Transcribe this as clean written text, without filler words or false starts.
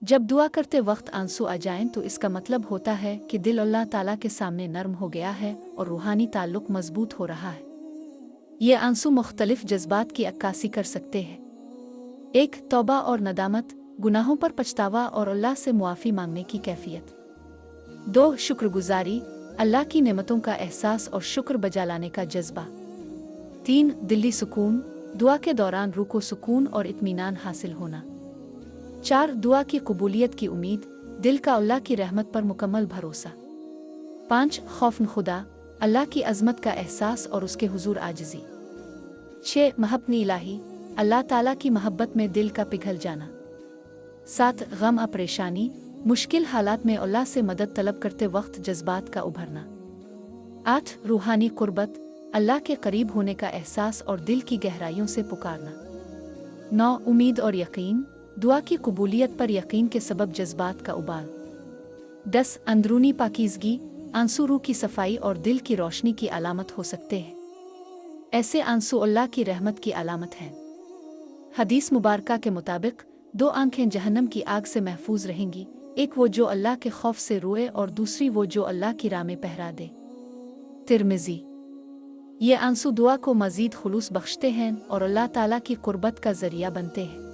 جب دعا کرتے وقت آنسو آ جائیں تو اس کا مطلب ہوتا ہے کہ دل اللہ تعالیٰ کے سامنے نرم ہو گیا ہے اور روحانی تعلق مضبوط ہو رہا ہے۔ یہ آنسو مختلف جذبات کی عکاسی کر سکتے ہیں۔ 1 توبہ اور ندامت، گناہوں پر پچھتاوا اور اللہ سے معافی مانگنے کی کیفیت۔ 2 شکر گزاری، اللہ کی نعمتوں کا احساس اور شکر بجا لانے کا جذبہ۔ 3 دلی سکون، دعا کے دوران روح کو سکون اور اطمینان حاصل ہونا۔ 4 دعا کی قبولیت کی امید، دل کا اللہ کی رحمت پر مکمل بھروسہ۔ 5 خوف خدا، اللہ کی عظمت کا احساس اور اس کے حضور عاجزی۔ 6 محبت الہی، اللہ تعالیٰ کی محبت میں دل کا پگھل جانا۔ 7 غم پریشانی، مشکل حالات میں اللہ سے مدد طلب کرتے وقت جذبات کا ابھرنا۔ 8 روحانی قربت، اللہ کے قریب ہونے کا احساس اور دل کی گہرائیوں سے پکارنا۔ 9 امید اور یقین، دعا کی قبولیت پر یقین کے سبب جذبات کا ابال۔ 10 اندرونی پاکیزگی، آنسو روح کی صفائی اور دل کی روشنی کی علامت ہو سکتے ہیں۔ ایسے آنسو اللہ کی رحمت کی علامت ہیں۔ حدیث مبارکہ کے مطابق 2 آنکھیں جہنم کی آگ سے محفوظ رہیں گی، ایک وہ جو اللہ کے خوف سے روئے اور دوسری وہ جو اللہ کی راہ میں پہرا دے۔ ترمذی۔ یہ آنسو دعا کو مزید خلوص بخشتے ہیں اور اللہ تعالیٰ کی قربت کا ذریعہ بنتے ہیں۔